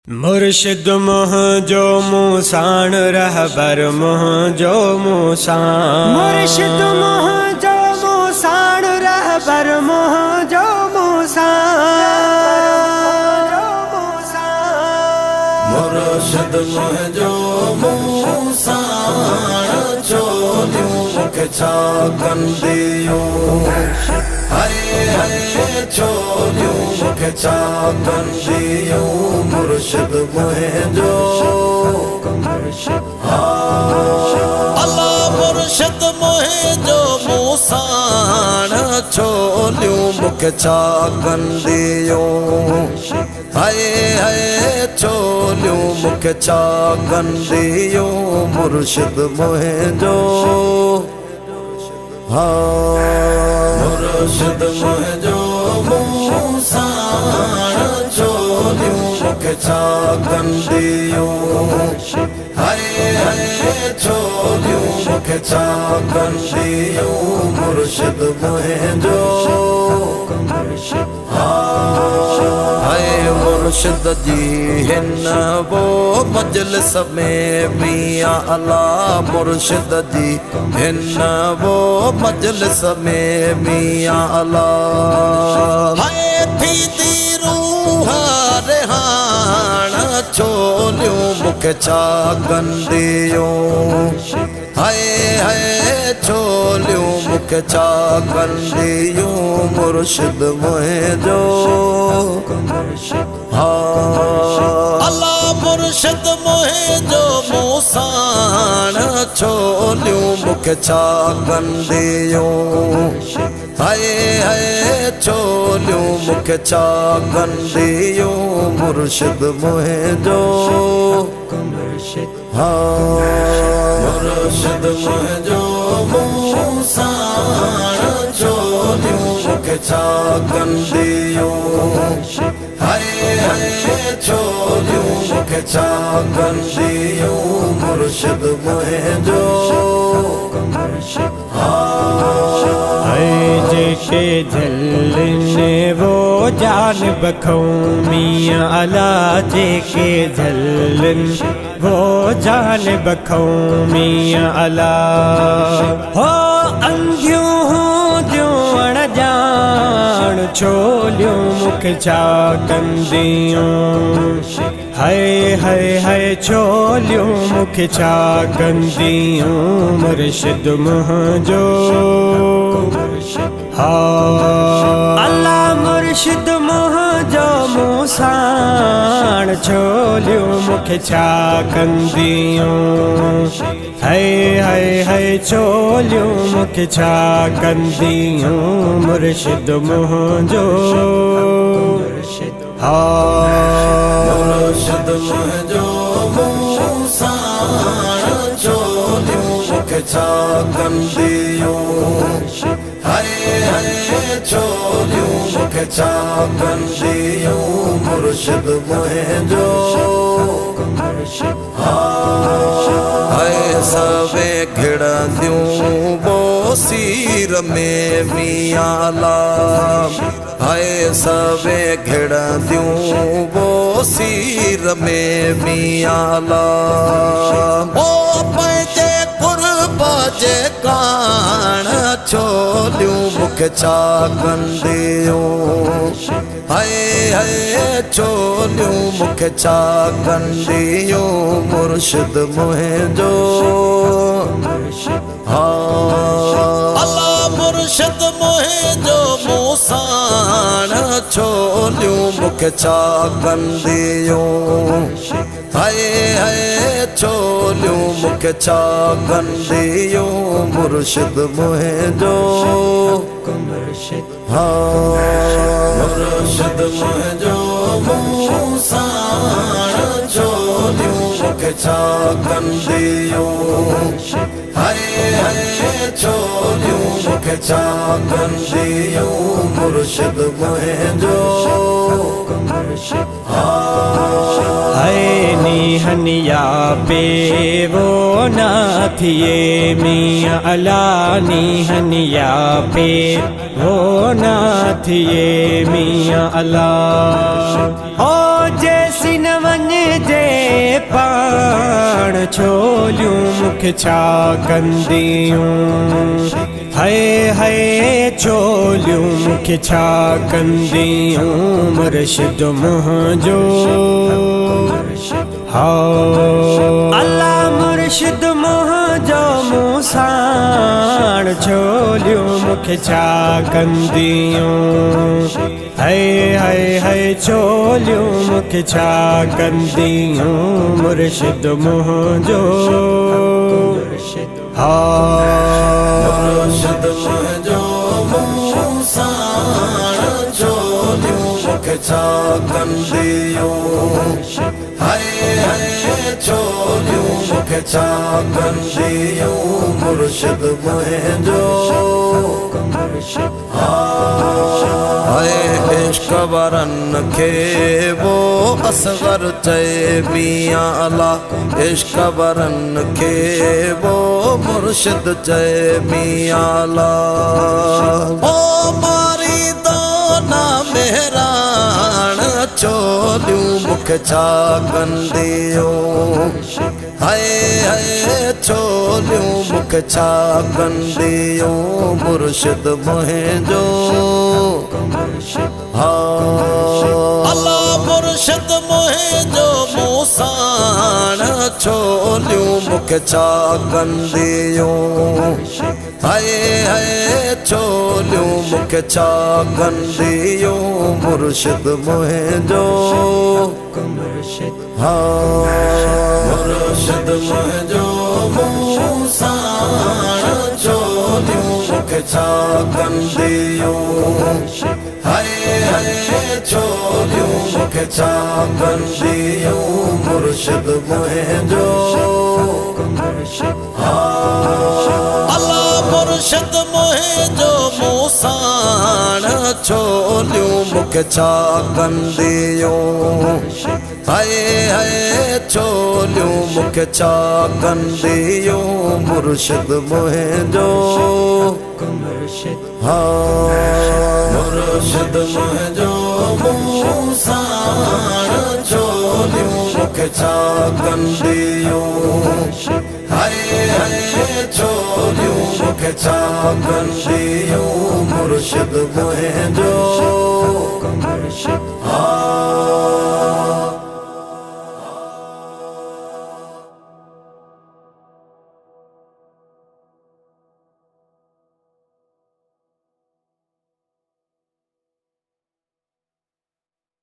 मुर्शिद मोह जो मूसाण रहबर मोह जो मूसाण। मुर्शिद मोह जो मूसाण रहबर मोह जो मूसाण। मुर्शिद मोह जो मूसाण चोलियूं मुखे छा कंदियूं। हाय हाय चोलियूं मुखे छा कंदियूं। मुर्शिद मुंहिंजो अल्लाह मुर्शिद मुंहिंजो मूसाण चोलियूं मुखे छा कंदियूं। हाय हाय चोलियूं मुखे छा कंदियूं। मुर्शिद मुंहिंजो मुर्शिद मुंहिंजो मूसाण चोलियूं मुखे छा कंदियूं। हाय हाय चोलियूं मुखे छा कंदियूं। मुर्शिद मुंहिंजो हाय मुर्शिद जी हिन वो मजलिस में मियां अला। मुर्शिद जी हिन वो मजलिस में मियां अला। हाय थी रूह रिहान चोलियूं मुखे छा कंदियूं। हाय हाय चोलियूं मुखे छा कंदियूं। मुर्शिद मुंहिंजो अल्लाह मुर्शिद मुंहिंजो मूसाण चोलियूं मुखे छा कंदियूं। हाय हाय चोलियूं मुखे छा कंदियूं। मुर्शिद मुंहिंजो मुर्शिद मुंहिंजो मूसाण चोलियूं मुखे छा कंदियूं। हाय हाय चोलियूं मुखे छा कंदियूं। मुर्शिद मुंहिंजो जेके झलने वो जानब मियां अला। जेके झलन वो जानब मियां अला। हो अंधियूं जो अणजान चोलियूं मुखे छा कंदियूं। हाय हाय हाय चोलियूं मुखे छा कंदियूं। मुर्शिद मुंहिंजो अल्लाह मुर्शिद मुंहिंजो मूसाण चोलियूं मुखे छा कंदियूं। हाय हाय हाय चोलियूं मुखे छा कंदियूं। मुर्शिद मुंहिंजो मुर्शिद मुंहिंजो मूसाण चोलियूं मुखे छा कंदियूं। हाय हाय चोलियूं मुखे छा कंदियूं। मुर्शिद मुंहिंजो हाय सवे घिड़ंदियूं वो सीर में मियां अला। हाय सवे घिड़ंदियूं वो सीर में मियां अला। ओ पंहिंजे कुर्ब जे कान चोलियूं मुखे छा कंदियूं। हाय हाय चोलियूं मुखे छा कंदियूं। मुर्शिद मुंहिंजो अल्लाह मुर्शिद मुंहिंजो मूसाण चोलियूं मुखे छा कंदियूं। हाय हाय चोलियूं मुखे छा कंदियूं। मुर्शिद मुंहिंजो मुर्शिद मुंहिंजो मूसाण चोलियूं मुखे छा कंदियूं। हाय हाय चोलियूं मुखे छा कंदियूं। मुर्शिद मुंहिंजो हाय निहनिया पे वो ना थिए मियां अला। निहनिया पे वो ना थिए मियां अला। ओ जैसी न वञे पाण छोलियूं मूंखे छा कंदियूं हाय छोलियूं मूंखे छा कंदियूं मुर्शिद मुंहिंजो अल्लाह मुर्शिद मुंहिंजो मूं साण छोलियूं मूंखे छा कंदियूं हाय छोलियूं मूंखे छा कंदियूं मुर्शिद मुंहिंजो मुर्शिद मुंहिंजो मूं साण छोलियूं मूंखे छा कंदियूं हाय छोलियूं मूंखे छा कंदियूं मुर्शिद मुंहिंजो हाय इश्क वारनि खे वो असगर चए मियां अला इश्क वारनि खे वो मुर्शिद चए मियां अला ओ मारी दोना मेहरान छोलियूं मूंखे छा कंदियूं हाय छोलियूं मूंखे छा कंदियूं मुर्शिद मुंहिंजो अल्लाह मुर्शिद मुंहिंजो मूं साण छोलियूं मूंखे छा कंदियूं हाय छोलियूं मूंखे छा कंदियूं मुर्शिद मुंहिंजो मुर्शिद मुंहिंजो मूं साण छोलियूं मूंखे छा कंदियूं हाय छोलियूं मूंखे छा कंदियूं मुर्शिद मुंहिंजो अल्लाह मुर्शिद मुंहिंजो मूं साण छोलियूं मूंखे छा कंदियूं हाय छोलियूं मूंखे छा कंदियूं मुर्शिद मुंहिंजो मुर्शिद मुंहिंजो मूं साण छोलियूं मूंखे छा कंदियूं हाय छोलियूं मूंखे छा कंदियूं मुर्शिद मुंहिंजो